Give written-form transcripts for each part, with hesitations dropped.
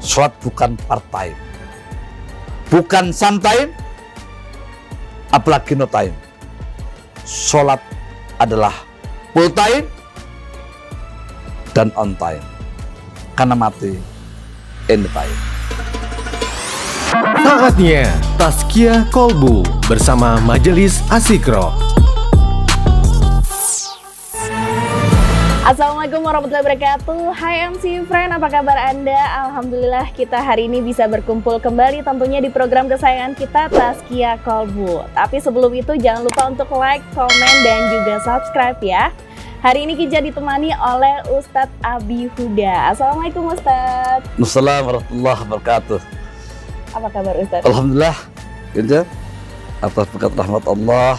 Sholat bukan part time, bukan sometime, apalagi no time. Sholat adalah full time dan on time, karena mati anytime. Saatnya Tazkiyah Kolbu bersama Majelis Asikro. Assalamualaikum warahmatullahi wabarakatuh. Hai MC Friend, apa kabar Anda? Alhamdulillah kita hari ini bisa berkumpul kembali tentunya di program kesayangan kita Tazkiyah Kolbu. Tapi sebelum itu jangan lupa untuk like, komen, dan juga subscribe ya. Hari ini kita ditemani oleh Ustadz Abi Huda. Assalamualaikum Ustadz. Assalamualaikum warahmatullahi wabarakatuh. Apa kabar Ustadz? Alhamdulillah, gitu. Atas berkat rahmat Allah,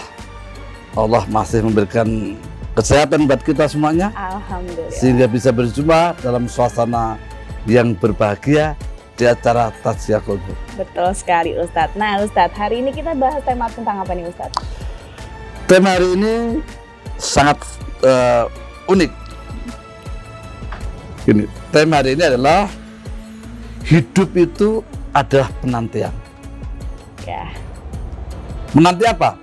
Allah masih memberikan kesehatan buat kita semuanya, Alhamdulillah. sehingga bisa berjumpa dalam suasana yang berbahagia di acara Tazkiyah Kolbu. Betul sekali Ustadz. Nah Ustadz, hari ini kita bahas tema tentang apa nih Ustadz? Tema hari ini sangat unik. Gini, tema hari ini adalah hidup itu adalah penantian. Ya. Menanti apa?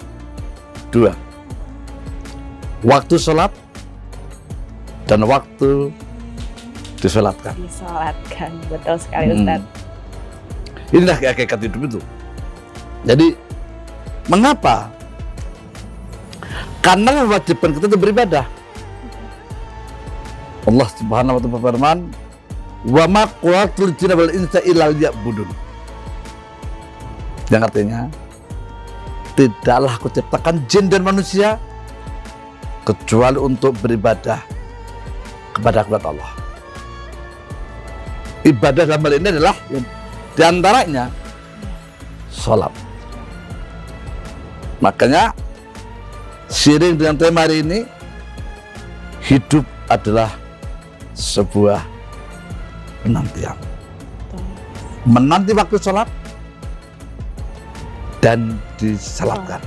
Dua. Waktu sholat dan waktu disolatkan. Disolatkan, betul sekali Ustadz. Inilah hakikat hidup itu. Jadi, mengapa? Karena mewajibkan kita untuk beribadah. Allah Subhanahu wa ta'ala berfirman, "Wa ma khalaqtul jinna wal insa illa liya'budun." Yang artinya, tidaklah aku ciptakan jin dan manusia kecuali untuk beribadah kepada Allah. Ibadah dalam hal ini adalah diantaranya sholat. Makanya seiring dengan tema hari ini, hidup adalah sebuah penantian. Menanti waktu sholat dan disalatkan.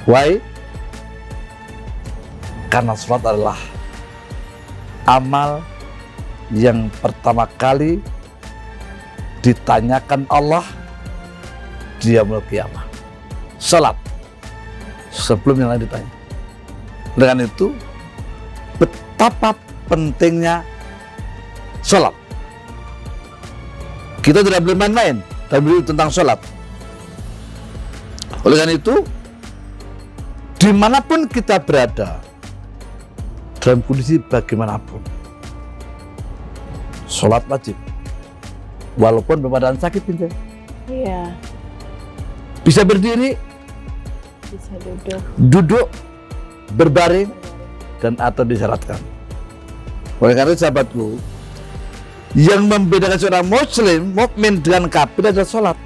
Why? Karena sholat adalah amal yang pertama kali ditanyakan Allah di yaumul qiyamah. Sholat sebelum yang lain ditanya. Dengan itu betapa pentingnya sholat. Kita tidak boleh main-main dalam diri tentang sholat. Oleh karena itu, dimanapun kita berada, dalam kondisi bagaimanapun, sholat wajib. Walaupun berbadan sakit, pintar. Iya. Bisa berdiri, Bisa duduk. duduk, berbaring, dan atau disyaratkan. Oleh karena itu, sahabatku, yang membedakan seorang muslim, mukmin dengan kafir adalah sholat.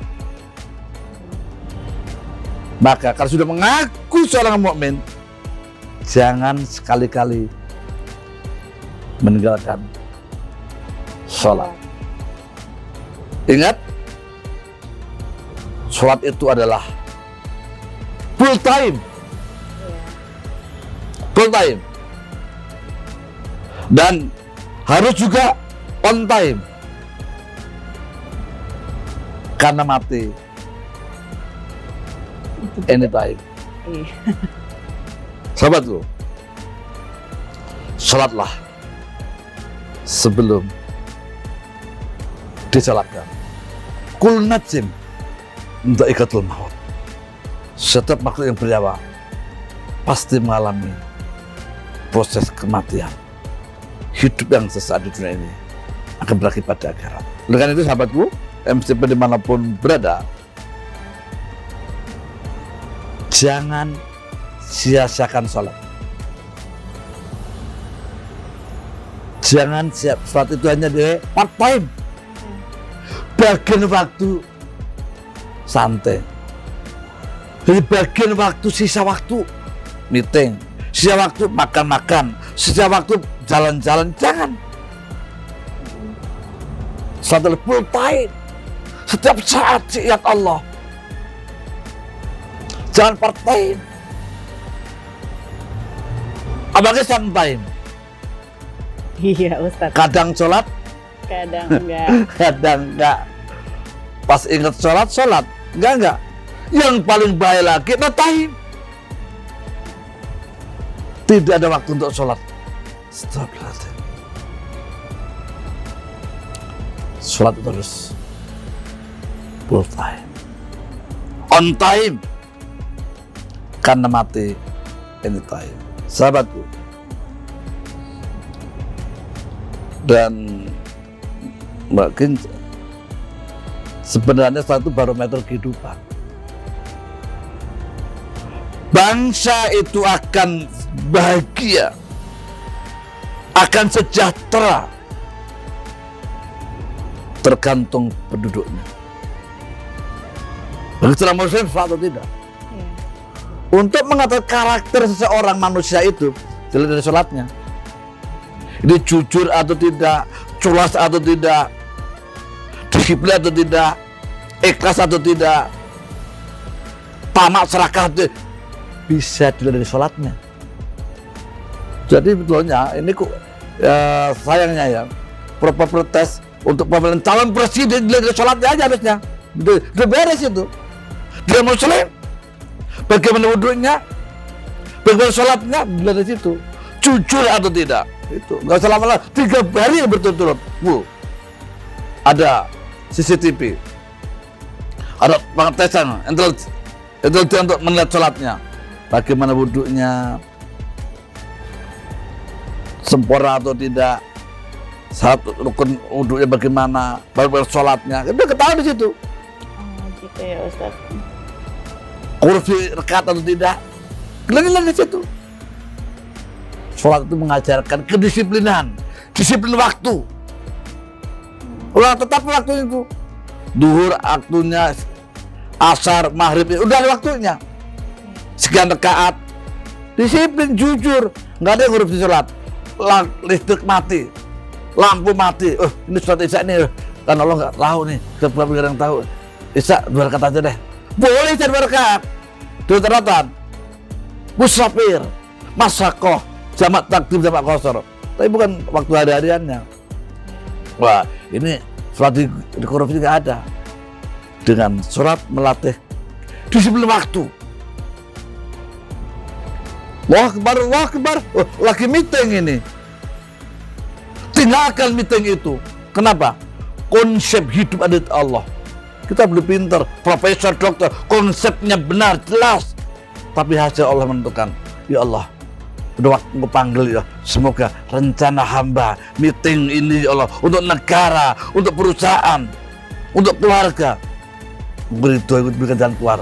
Maka kalau sudah mengaku seorang mukmin, jangan sekali-kali meninggalkan sholat. Ingat, sholat itu adalah full time. Full time. Dan harus juga on time. Karena mati anytime. Iya. Sahabatku, sholatlah sebelum disalatkan. Kul nafsin dha'iqatul maut. Setiap makhluk yang bernyawa pasti mengalami proses kematian. Hidup yang sesaat di dunia ini akan berakhir pada akhirat. Oleh karena itu, sahabatku, MCP dimanapun berada, jangan sia-siakan sholat. Jangan siap sholat itu hanya di part time, bagian waktu santai, jadi bagian waktu, sisa waktu meeting, sisa waktu makan-makan, sisa waktu jalan-jalan. Jangan. Sholat full time, setiap saat ingat Allah. Jangan part time, apalagi sometime. Iya Ustadz. Kadang sholat, Kadang enggak. Kadang enggak. Pas ingat sholat, enggak. Yang paling bahaya lagi, no time. Tidak ada waktu untuk sholat. Stop. Sholat itu harus full time, on time, karena mati anytime, sahabatku. Dan mungkin sebenarnya satu barometer kehidupan. Bangsa itu akan bahagia, akan sejahtera, tergantung penduduknya. Bagi seorang muslim atau tidak. Untuk mengatakan karakter seseorang manusia itu dilihat dari sholatnya. Ini jujur atau tidak, culas atau tidak, disiplin atau tidak, ikhlas atau tidak, tamak serakah atau tidak, bisa dilihat dari sholatnya. Jadi betulnya ini sayangnya ya, proper test untuk pemilihan calon presiden dilihat dari sholatnya aja harusnya. Udah beres itu. Dia muslim, bagaimana wudhunya, bagaimana sholatnya, dilihat dari situ. Jujur atau tidak, itu nggak usah lama-lama, 3 hari berturut-turut. Ada CCTV, ada pengetesan intelijen untuk melihat sholatnya, bagaimana wudhunya, sempurna atau tidak, satu rukun wudhunya bagaimana, bagaimana sholatnya, itu ketahuan di situ. Gitu ya Ustaz. Kursi rekat atau tidak, lihat di situ. Sholat itu mengajarkan kedisiplinan, disiplin waktu. Tetap waktu itu. Duhur waktunya, asar, maghrib, udah ada waktunya. Sekian rakaat, disiplin, jujur, nggak ada yang korupsi sholat. Listrik mati, lampu mati. Ini sholat isya nih, kan Allah nggak tahu nih, sebab yang tahu. Isya 2 rakaat aja deh. Boleh isya 2 rakaat. Dua teratan, musafir, masakoh, jamak takdim, jamak qasar. Tapi bukan waktu hari-hariannya. Wah, ini sholat di korupsi nggak ada. Dengan sholat melatih disiplin waktu. Wah akbar, lagi meeting ini. Tinggalkan meeting itu. Kenapa? Konsep hidup ada di Allah. Kita belum pintar, profesor, dokter, konsepnya benar, jelas. Tapi hasil Allah menentukan. Ya Allah, udah waktu aku panggil ya. Semoga rencana hamba, meeting ini ya Allah, untuk negara, untuk perusahaan, untuk keluarga. Begitu ikut berikan jalan keluar.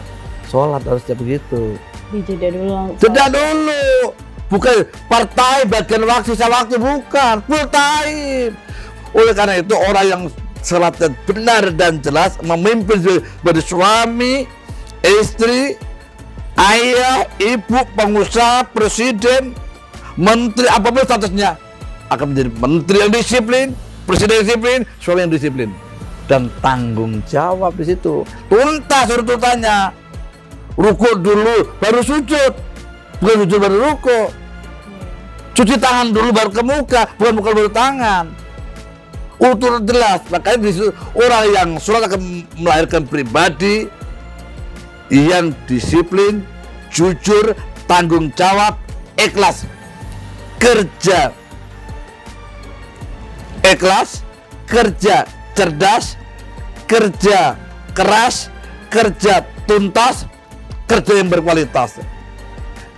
Sholat harusnya begitu. Dijeda dulu. Jeda dulu. Bukan partai bagian waktu, sisa waktu, bukan. Full time. Oleh karena itu orang yang sholatnya benar dan jelas, memimpin sebagai suami, istri, ayah, ibu, pengusaha, presiden, menteri, apapun statusnya, akan menjadi menteri yang disiplin, presiden yang disiplin, suami yang disiplin, dan tanggung jawab di situ. Tuntas urutannya. Ruku dulu, baru sujud, bukan sujud baru ruku. Cuci tangan dulu baru ke muka, bukan muka baru tangan. Utur jelas, makanya di situ orang yang sholat akan melahirkan pribadi yang disiplin, jujur, tanggung jawab, ikhlas, kerja ikhlas, kerja cerdas, kerja keras, kerja tuntas, kerja yang berkualitas.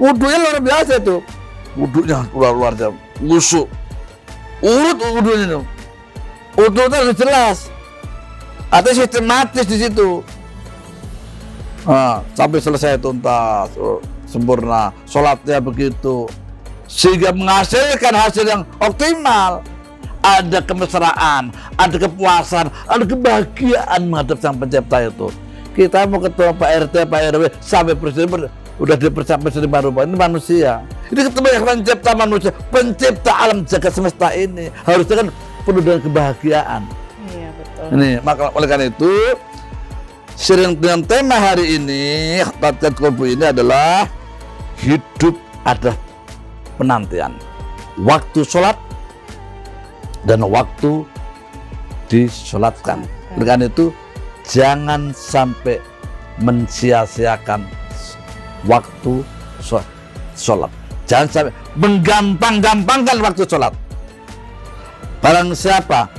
Wudhunya luar biasa itu, wudhunya luar biasa, wusuk, urut wudhunya itu. Wudhunya harus jelas, atau sistematis di situ. Sampai selesai tuntas, sempurna, sholatnya begitu, sehingga menghasilkan hasil yang optimal. Ada kemesraan, ada kepuasan, ada kebahagiaan menghadap Sang Pencipta itu. Kita mau ketemu Pak RT, Pak RW, sampai presiden udah dipercaya sedemikian rupa. Ini manusia. Ini ketemu yang pencipta manusia, pencipta alam jagat semesta ini. Harusnya kan penuh dengan kebahagiaan. Iya betul. Ini maka oleh karena itu, sering dengan tema hari ini, Tatkala Kolbu ini adalah hidup ada penantian. Waktu sholat dan waktu disolatkan. Dengan itu jangan sampai mensia-siakan waktu sholat. Jangan sampai menggampang-gampangkan waktu sholat. Barang siapa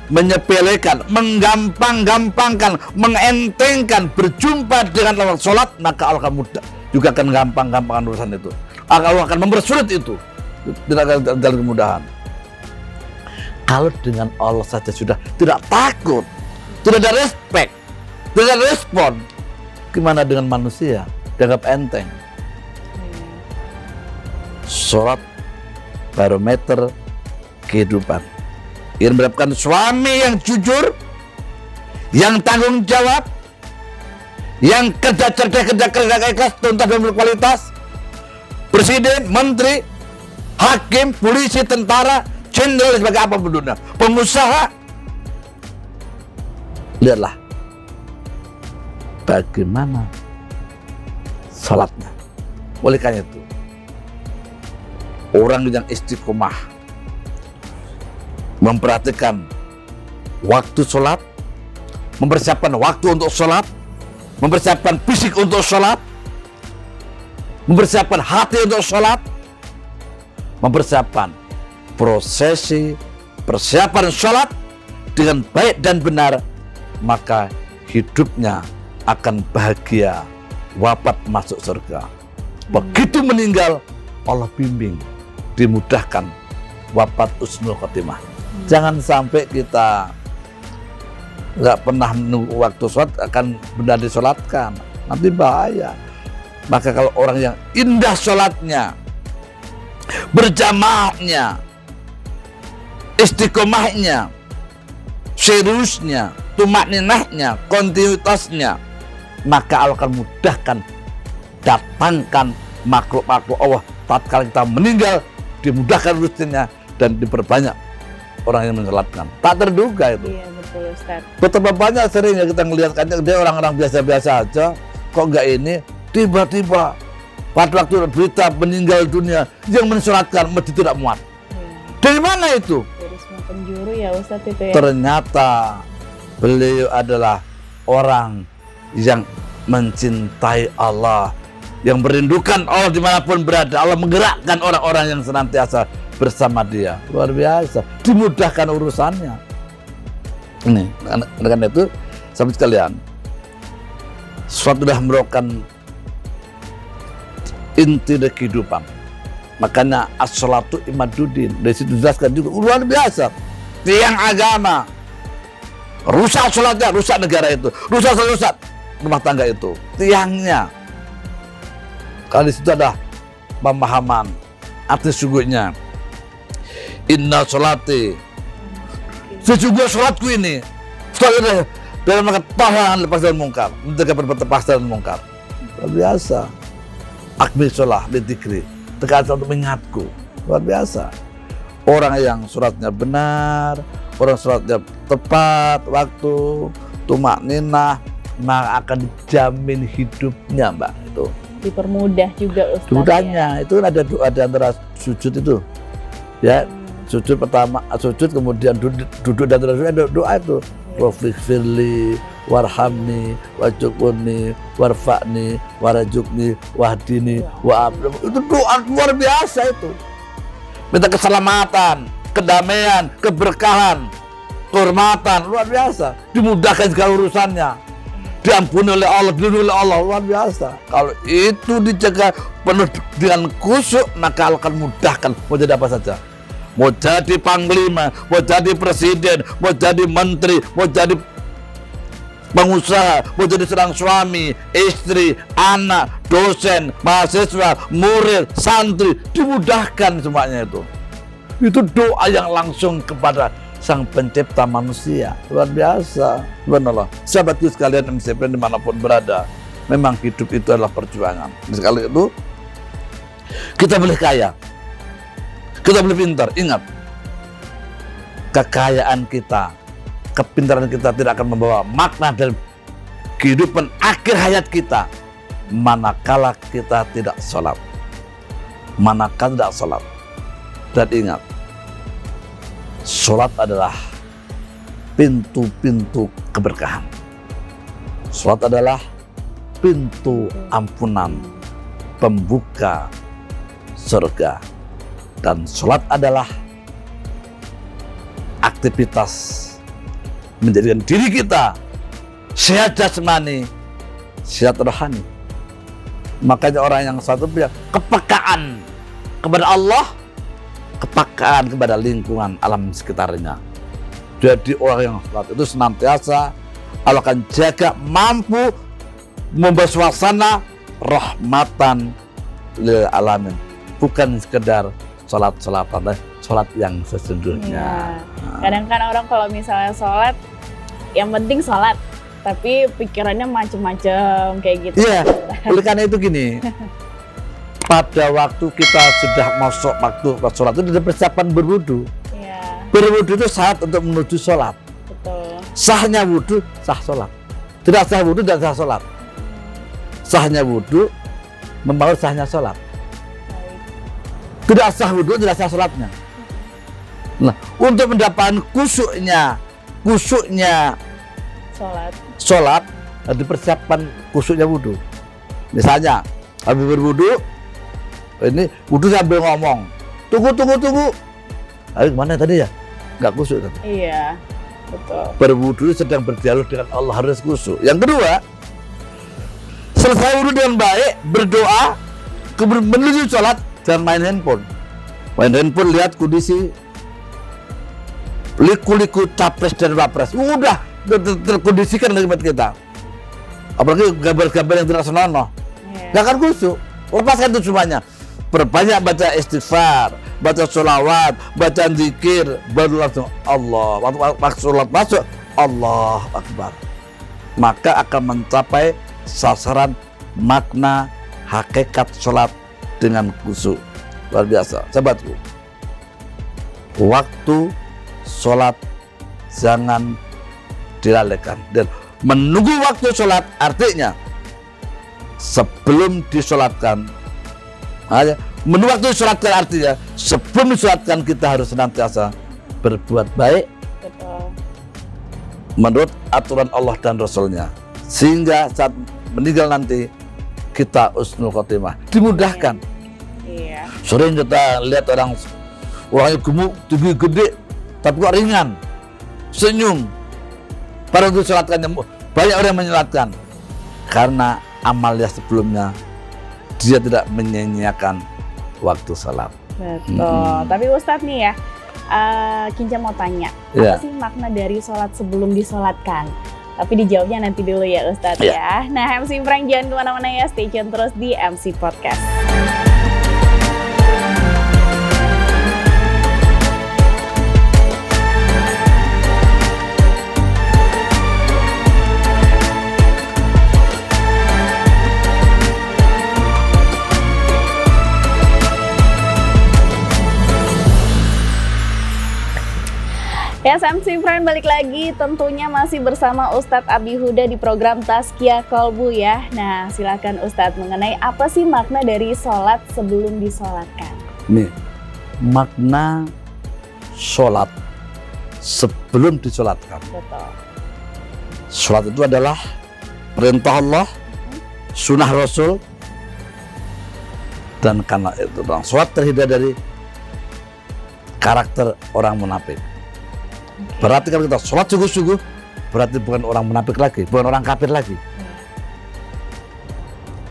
menyepelekan, menggampang-gampangkan, mengentengkan berjumpa dengan lawan sholat, maka Allah akan mudah juga akan gampang-gampangkan urusan itu. Allah akan mempersulit itu, tidak akan dalam kemudahan. Kalau dengan Allah saja sudah tidak takut, tidak ada respect, tidak ada respon, gimana dengan manusia? Dianggap enteng. Sholat barometer kehidupan. Ingin mendapatkan suami yang jujur, yang tanggung jawab, yang kerja cerdas, kerja ikhlas, tuntas dan berkualitas. Presiden, menteri, hakim, polisi, tentara, jenderal sebagai apapun dunia, pengusaha. Lihatlah bagaimana salatnya. Oleh karena itu, orang yang istiqomah memperhatikan waktu sholat, mempersiapkan waktu untuk sholat, mempersiapkan fisik untuk sholat, mempersiapkan hati untuk sholat, mempersiapkan prosesi persiapan sholat dengan baik dan benar, maka hidupnya akan bahagia, wafat masuk surga. Begitu meninggal, Allah bimbing, dimudahkan wafat husnul khotimah. Jangan sampai kita nggak pernah menunggu waktu sholat akan benar disolatkan, nanti bahaya. Maka kalau orang yang indah sholatnya, berjamaahnya, istiqomahnya, seriusnya, tumakninahnya, kontinuitasnya, maka Allah akan mudahkan datangkan makhluk-makhluk Allah tatkala kita meninggal, dimudahkan urusannya dan diperbanyak orang yang menyolatkan. Tak terduga itu. Iya, betul Ustaz. Betapa banyak sering ya kita melihatkannya, dia orang-orang biasa-biasa aja, kok enggak ini, tiba-tiba pada waktu berita meninggal dunia yang mensolatkan masjid tidak muat. Dari mana itu? Dari semua penjuru ya Ustaz itu ya. Ternyata beliau adalah orang yang mencintai Allah, yang merindukan Allah dimanapun berada. Allah menggerakkan orang-orang yang senantiasa bersama dia. Luar biasa, dimudahkan urusannya. Ini, karena itu, sahabat sekalian, suatu sudah merupakan inti dari kehidupan. Makanya as-sholatu imaduddin. Dari situ dijelaskan juga luar biasa. Tiang agama, rusak sholatnya, rusak negara itu, rusak rumah tangga itu, tiangnya. Kalau di situ ada pemahaman arti sungguhnya. Inna sholati, sesungguhnya sholatku ini, sholat dalam rangka tahan lepas dari mungkar, menjaga berlepas dari mungkar. Luar biasa. Akmil sholah lidzikri, tekan untuk mengingatku. Luar biasa. Orang yang sholatnya benar, orang sholatnya tepat waktu, tumakninah, maka akan dijamin hidupnya, Mbak. Itu Dipermudah juga Ustaz. mudahnya. Itu ada doa di antara sujud itu, ya. Sujud pertama, sujud kemudian duduk dan terus ada doa itu. Wafighfirli warhamni wajukuni warfa'ni warajukni wahdini wa'abdi. Itu doa luar biasa itu. Minta keselamatan, kedamaian, keberkahan, kehormatan, luar biasa. Dimudahkan segala urusannya, diampuni oleh Allah, dilindungi oleh Allah, luar biasa. Kalau itu dijaga penuh dengan khusyuk, maka Allah akan mudahkan mau jadi apa saja. Mau jadi panglima, mau jadi presiden, mau jadi menteri, mau jadi pengusaha, mau jadi seorang suami, istri, anak, dosen, mahasiswa, murid, santri, dimudahkan semuanya itu. Itu doa yang langsung kepada Sang Pencipta manusia. Luar biasa. Subhanallah. Sahabatku sekalian, MCP dimanapun berada, memang hidup itu adalah perjuangan. Sekali itu kita boleh kaya, kita boleh pintar. Ingat, kekayaan kita, kepintaran kita tidak akan membawa makna dalam kehidupan akhir hayat kita manakala kita tidak sholat. Manakala tidak sholat. Dan ingat, sholat adalah pintu-pintu keberkahan. Salat adalah pintu ampunan, pembuka surga. Dan salat adalah aktivitas menjadikan diri kita sehat jasmani, sehat rohani. Makanya orang yang salat itu punya kepekaan kepada Allah, kepekaan kepada lingkungan alam sekitarnya. Jadi orang yang salat itu senantiasa Allah akan jaga, mampu membuat suasana rahmatan lil alamin, bukan sekedar salat-salatan, salat yang sesungguhnya. Kadang kan orang kalau misalnya sholat, yang penting sholat, tapi pikirannya macem-macem kayak gitu. Iya, oleh karena itu gini, pada waktu kita sudah masuk waktu sholat itu ada persiapan berwudu. Iya, Berwudu itu syarat untuk menuju sholat. betul. Sahnya wudu, sah sholat. Tidak sah wudu, tidak sah sholat. Sahnya wudu, membawa sahnya sholat. Baik. Tidak sah wudu, tidak sah sholatnya. Nah, untuk mendapatkan khusyuknya Sholat. sholat, harus dipersiapkan khusyuknya wudu. Misalnya, habis berwudu, ini wudu sambil ngomong, tunggu. Ayo kemana tadi ya? Nggak khusyuk tadi. Iya, betul. Berwudu sedang berdialog dengan Allah, harus khusyuk. Yang kedua, selesai wudu dengan baik, berdoa, kemudian menuju sholat, jangan main handphone. Main handphone, lihat kondisi liku-liku capres dan wapres, udah terkondisikan dengan kita. Apalagi gambar-gambar yang tidak senonoh, nggak akan khusyuk. Lepaskan itu semuanya. Perbanyak baca istighfar, baca sholawat, baca zikir, baru langsung Allah. Waktu sholat masuk, Allah Akbar. Maka akan mencapai sasaran makna hakikat sholat dengan khusyuk. Luar biasa, sahabatku. Waktu sholat jangan dilalaikan, dan menunggu waktu sholat artinya sebelum disolatkan. Menunggu waktu disolatkan artinya sebelum disolatkan kita harus senantiasa berbuat baik, Betul. menurut aturan Allah dan Rasulnya, sehingga saat meninggal nanti kita husnul khotimah, dimudahkan. Iya. Sering kita lihat orangnya gemuk, tinggi, gede, tapi kok ringan, senyum. Pada untuk sholatkannya banyak orang yang menyolatkan karena amalnya sebelumnya dia tidak menyia-nyiakan waktu sholat. Betul. Tapi Ustadz nih ya, Kinca mau tanya, Iya. apa sih makna dari sholat sebelum disolatkan? Tapi dijawabnya nanti dulu ya Ustadz ya. Nah, MC Frank jangan kemana-mana ya, stay tune terus di MC Podcast. Ya, MC Friend balik lagi, tentunya masih bersama Ustadz Abi Huda di program Tazkiyah Qalbu ya. Nah, silakan Ustadz, mengenai apa sih makna dari sholat sebelum disolatkan? Nih, makna sholat sebelum disolatkan. Betul. Sholat itu adalah perintah Allah, sunnah Rasul, dan karena itu sholat terhindar dari karakter orang munafik. Berarti kalau kita sholat sungguh-sungguh, berarti bukan orang munafik lagi, bukan orang kafir lagi.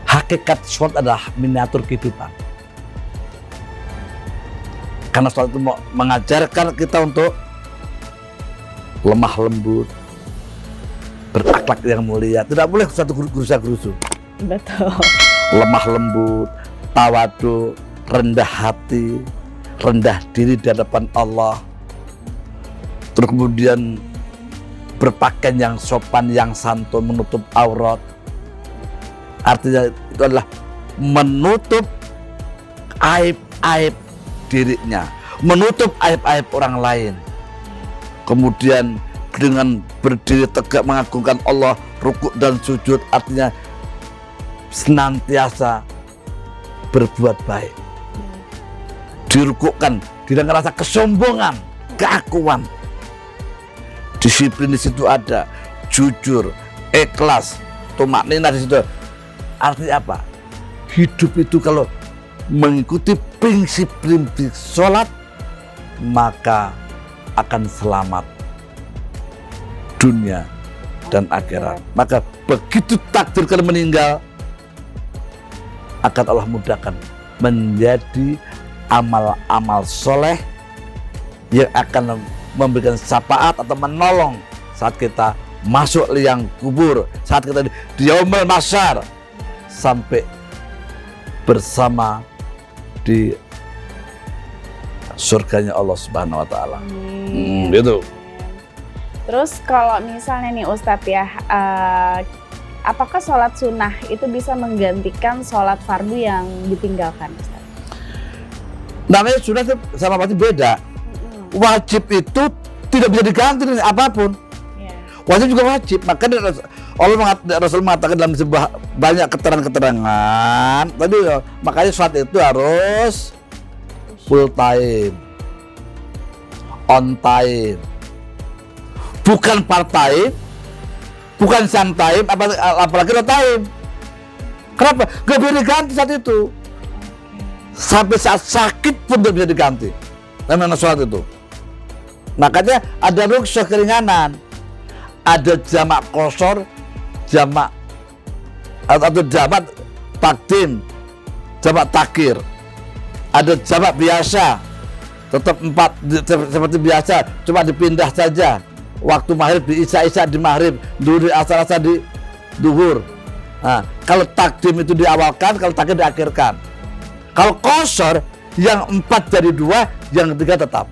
Hakikat sholat adalah miniatur kehidupan. Karena sholat itu mengajarkan kita untuk lemah lembut, berakhlak yang mulia. Tidak boleh satu gerusa-gerusu. Betul. Lemah lembut, tawadu, rendah hati, rendah diri di hadapan Allah. Terus kemudian berpakaian yang sopan, yang santun, menutup aurat. Artinya itu adalah menutup aib-aib dirinya, menutup aib-aib orang lain. Kemudian dengan berdiri tegak mengagungkan Allah, rukuk dan sujud, artinya senantiasa berbuat baik. Dirukukkan, tidak ngerasa kesombongan, keakuan. disiplin di situ ada, jujur, ikhlas, tumakninah di situ. Artinya apa? Hidup itu kalau mengikuti prinsip-prinsip sholat, maka akan selamat dunia dan akhirat. Maka begitu takdir kalian meninggal, akan Allah mudahkan menjadi amal-amal soleh yang akan memberikan syafaat atau menolong saat kita masuk liang kubur, saat kita di yaumul mahsyar, sampai bersama di surganya Allah Subhanahu wa taala. Gitu. Terus kalau misalnya nih Ustadz ya, apakah sholat sunnah itu bisa menggantikan sholat fardu yang ditinggalkan, Ustadz? Namanya sunnah sama pasti beda. Wajib itu tidak bisa diganti dengan apapun. Wajib juga wajib. Makanya Rasul mengatakan dalam sebuah banyak keterangan tadi, makanya sholat itu harus full time, on time, bukan part time, bukan sham time, apalagi no time. Kenapa? Gak bisa diganti saat itu. Sampai saat sakit pun tidak bisa diganti. Namanya sholat itu. Makanya ada rukhsah keringanan, ada jamak qashar, jamak atau jamak takdim, jamak takhir. Ada jamak biasa, tetap 4 seperti biasa, cuma dipindah saja. Waktu maghrib di isya di maghrib, duhur di asar di duhur. Nah, kalau takdim itu diawalkan, kalau takhir diakhirkan. Kalau qashar yang 4 jadi 2, yang 3 tetap.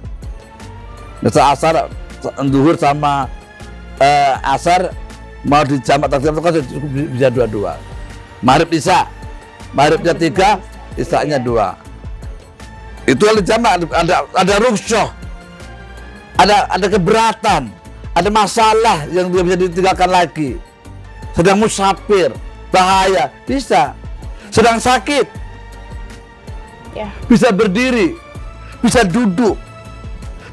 Misal asar, duhur sama asar mau dijamak takdim itu bisa 2-2. Maghrib isya, maghribnya 3, isyanya 2. Itu kalau jamak ada rukhsah, ada keberatan, ada masalah yang tidak bisa ditinggalkan lagi. Sedang musafir, bahaya, bisa. Sedang sakit, bisa berdiri, bisa duduk,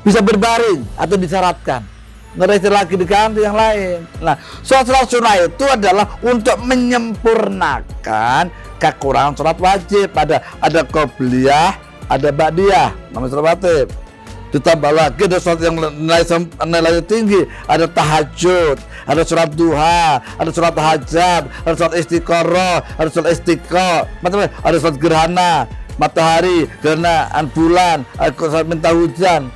bisa berbaring atau disyaratkan. Nggak ada lagi diganti yang lain. Nah, sholat sunnah itu adalah untuk menyempurnakan kekurangan sholat wajib. Ada qobliyah, ada ba'diyah, namanya sholat wajib. Ditambah lagi ada sholat yang nilainya tinggi, ada tahajud, ada sholat duha, ada sholat hajat, ada sholat istiqoroh, ada sholat istiqo, macam-macam, ada sholat gerhana matahari, gerhana bulan, ada sholat minta hujan.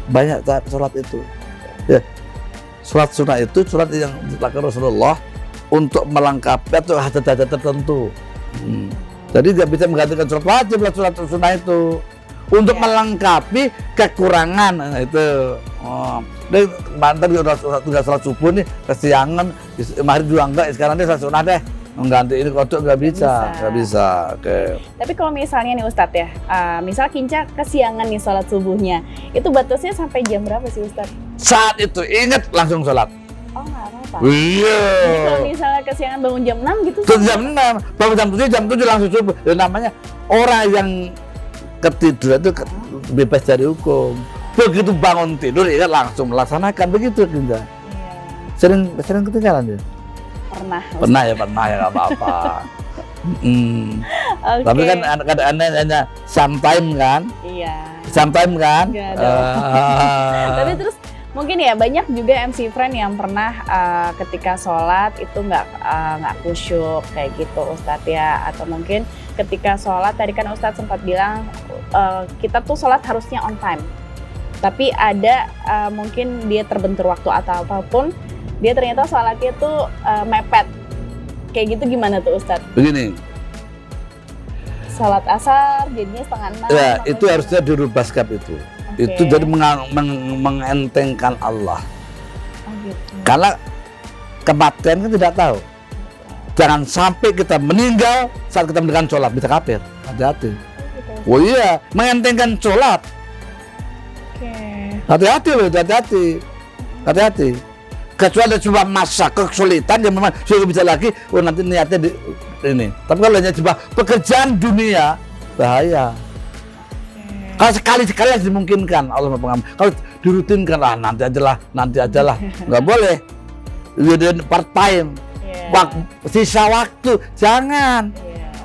Banyak sholat itu. Ya, sholat sunnah itu sholat yang dilakukan Rasulullah untuk melengkapi atau hajat-hajat tertentu. Jadi nggak bisa menggantikan sholat wajib lah, sholat sunnah itu untuk melengkapi kekurangan. Nah, itu. Dari mantan udah sholat subuh nih kesiangan, maghrib juga enggak, sekarang dia sholat sunnah deh, mengganti ini kodok nggak bisa. Oke. Tapi kalau misalnya nih Ustadz ya, misal Kinca kesiangan nih sholat subuhnya, itu batasnya sampai jam berapa sih Ustadz? Saat itu ingat langsung sholat. Oh nggak apa-apa. Iya. Jadi kalau misalnya kesiangan bangun jam 6 gitu? Jam 6, bangun jam 7 langsung subuh. Itu namanya orang yang ketiduran itu bebas dari hukum. Begitu bangun tidur ingat langsung melaksanakan, begitu Kinca. Sering ketinggalan ya? Pernah ya nggak apa-apa. Okay. Tapi kan hanya sometime kan? Iya. Sometime kan? Tapi terus mungkin ya banyak juga MC friend yang pernah ketika sholat itu nggak khusyuk kayak gitu Ustadz ya, atau mungkin ketika sholat tadi kan Ustadz sempat bilang kita tuh sholat harusnya on time, tapi ada mungkin dia terbentur waktu atau apapun, dia ternyata sholatnya tuh mepet. Kayak gitu gimana tuh Ustadz? Begini. Sholat asar jadinya 5:30. Ya, itu harusnya dirubah sikap itu. Okay. Itu jadi mengentengkan Allah. Oh, gitu. Karena kematian kan tidak tahu. Jangan sampai kita meninggal saat kita meninggalkan sholat, bisa kafir. Hati-hati. Oh iya, mengentengkan sholat. Okay. Hati-hati loh, hati-hati. Kecuali ada sebuah masa kesulitan yang memang sudah bisa lagi, nanti niatnya ini. Tapi kalau hanya sebuah pekerjaan dunia, bahaya. Kalau sekali-sekali harus dimungkinkan Allah mengampuni. Kalau dirutinkan, nanti aja lah, nggak boleh. Jadi part time, sisa waktu, jangan.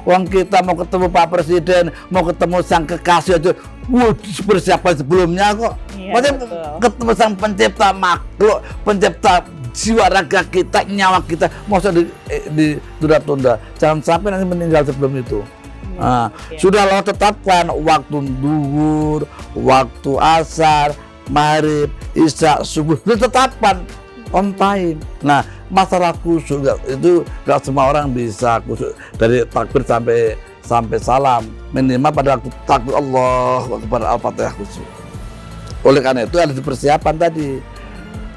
Uang kita mau ketemu Pak Presiden, mau ketemu sang kekasih aja, persiapan sebelumnya kok. Maksudnya ketemu sang pencipta makhluk, pencipta jiwa raga kita, nyawa kita, masa ditunda-tunda. Jangan sampai nanti meninggal sebelum itu. Sudah Allah tetapkan waktu duhur, waktu asar, maghrib, isya, subuh, ditetapkan on time. Nah, masalah khusyuk itu nggak semua orang bisa khusyuk dari takbir sampai salam, minimal pada waktu takbir Allahu Akbar Al-Fatihah khusyuk. Oleh karena itu ada persiapan tadi,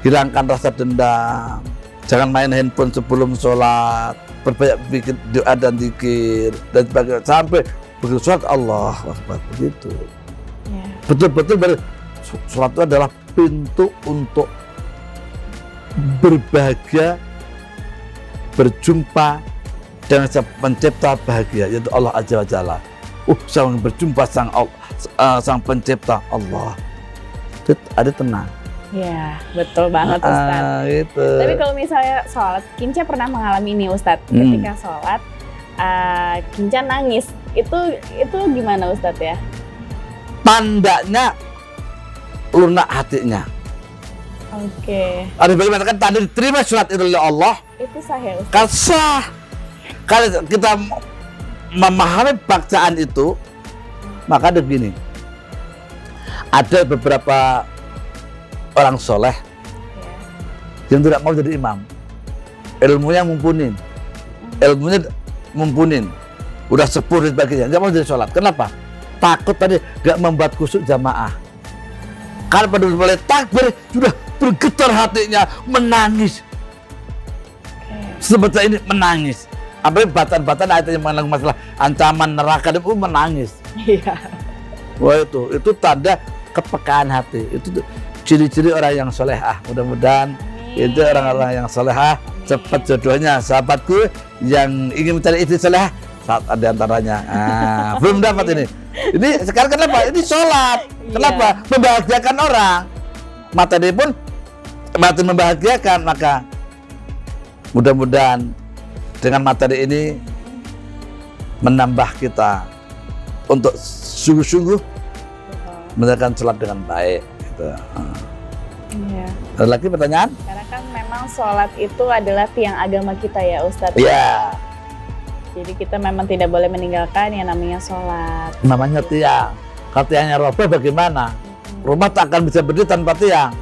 hilangkan rasa dendam, jangan main handphone sebelum sholat, berbanyak bikin doa dan zikir dan sebagainya sampai begitu sholat Allahu Akbar begitu. Betul-betul sholat itu adalah pintu untuk berbahagia, berjumpa dengan pencipta bahagia, yaitu Allah Azza wa Jalla. Saya berjumpa sang pencipta Allah. Ada tenang. Ya, betul banget Ustadz. Gitu. Tapi kalau misalnya sholat, Kinca pernah mengalami ini Ustadz. Ketika sholat, Kinca nangis. Itu gimana Ustadz ya? Tandanya lunak hatinya. Oke. Ada bagaimana kan tanda diterima sholat itu oleh Allah. Itu sah ya Ustadz? Kan sah. Kalau kita memahami bacaan itu, maka ada begini. Ada beberapa orang soleh yang tidak mau jadi imam. Ilmunya mumpunin, udah sepuh dan sebagainya, nggak mau jadi sholat. Kenapa? Takut tadi nggak membuat khusyuk jamaah. Karena pada mulai takbir sudah bergetar hatinya, menangis. Sebentar ini menangis. Apalagi batan-batan ayat yang mengandung masalah ancaman neraka dan menangis. Iya. Wah itu tanda kepekaan hati. Itu ciri-ciri orang yang solehah. Mudah-mudahan itu orang-orang yang solehah cepat jodohnya. Sahabatku yang ingin mencari istri solehah, saat ada antaranya. Belum dapat ini. Ini sekarang kenapa? Ini sholat. Kenapa? Membahagiakan orang. Materi pun materi membahagiakan. Maka mudah-mudahan dengan materi ini menambah kita untuk sungguh-sungguh menjalankan sholat dengan baik. Gitu. Iya. Ada lagi pertanyaan? Karena kan memang sholat itu adalah tiang agama kita ya Ustadz. Iya. Jadi kita memang tidak boleh meninggalkan yang namanya sholat. Namanya tiang. Kalau tiangnya roboh bagaimana? Rumah tak akan bisa berdiri tanpa tiang.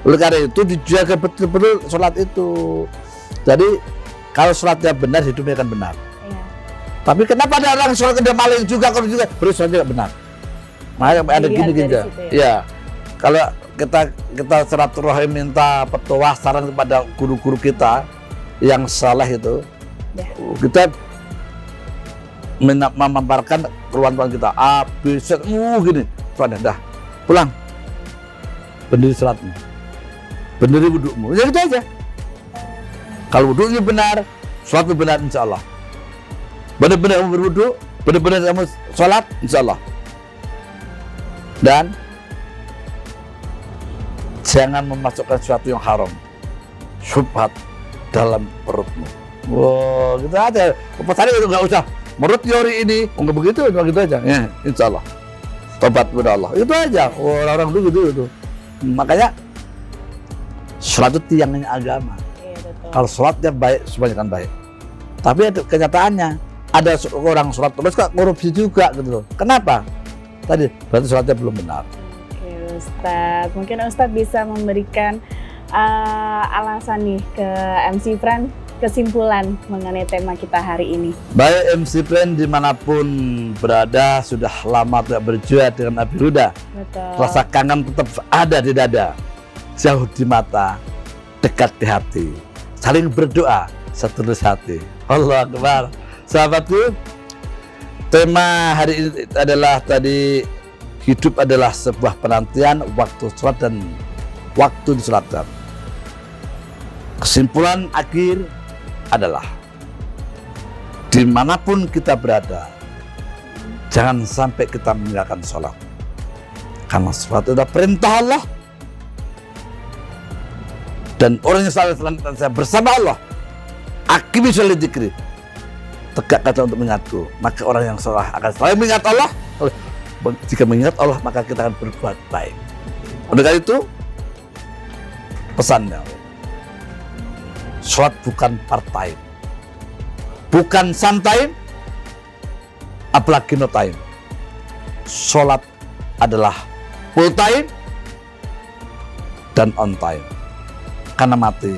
Oleh karena itu dijaga betul-betul sholat itu. Jadi kalau sholatnya benar, hidupnya akan benar. Iya. Tapi kenapa ada orang sholat kena maling juga, kalau juga berarti sholatnya tidak benar. Makanya ada gini-gini. Ya. Kalau kita silaturahim minta petua saran kepada guru-guru kita yang saleh itu, kita memaparkan keluhan kita A, B, C, gini, dah pulang, berdiri sholatmu, berdiri wudukmu, ya gitu aja. Kalau wuduknya benar, sholatnya benar, insya Allah. Benar-benar kamu berwuduk, benar-benar kamu sholat, insya Allah. Dan jangan memasukkan sesuatu yang haram, syubhat dalam perutmu. Wow, gitu aja. Tadi itu nggak usah menurut teori ini, nggak begitu aja. Ya, insya Allah. Tobat kepada Allah. Itu aja. Orang dulu gitu. Makanya sholat itu tiangnya agama. Iya, betul. Kalau sholatnya baik, semuanya kan baik. Tapi kenyataannya ada orang sholat terus kok korupsi juga gitu loh. Kenapa? Tadi berarti sholatnya belum benar. Oke Ustadz, mungkin Ustadz bisa memberikan alasan nih ke MC Fran, kesimpulan mengenai tema kita hari ini. Baik MC Fran dimanapun berada, sudah lama tidak berjumpa dengan Abi Huda. Betul. Rasa kangen tetap ada di dada, jauh di mata, dekat di hati. Saling berdoa, setulus hati. Allah Akbar. Sahabatku, tema hari ini adalah tadi, hidup adalah sebuah penantian waktu sholat dan waktu disolatkan. Kesimpulan akhir adalah dimanapun kita berada, jangan sampai kita meninggalkan sholat. Karena sholat itu adalah perintah Allah. Dan orang yang selalu saya bersama Allah, akimi sholat dzikri, tegakkan sholat untuk mengingatku. Maka orang yang sholat akan selalu mengingat Allah. Jika mengingat Allah, maka kita akan berbuat baik. Oleh karena itu, pesannya, sholat bukan part-time, bukan santai, apalagi no time. Sholat adalah full time dan on time. Karena mati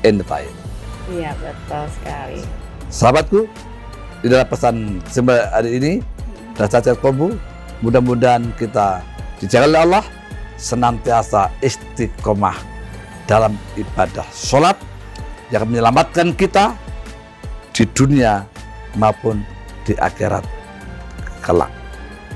anytime. Iya, betul sekali. Sahabatku, di dalam pesan sembah hari ini dan Taskia Qalbu, mudah-mudahan kita dijaga oleh Allah, senantiasa istiqomah dalam ibadah sholat yang menyelamatkan kita di dunia maupun di akhirat kelak.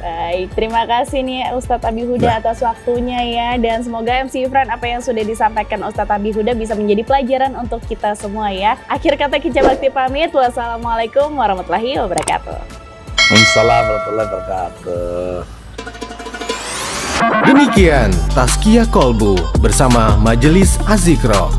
Baik, terima kasih nih Ustadz Abi Huda atas waktunya ya. Dan semoga MC Friend apa yang sudah disampaikan Ustadz Abi Huda bisa menjadi pelajaran untuk kita semua ya. Akhir kata Kicah Bakti pamit. Wassalamualaikum warahmatullahi wabarakatuh. Assalamualaikum warahmatullahi wabarakatuh. Demikian Taskia Qalbu bersama Majelis Az-Zikro.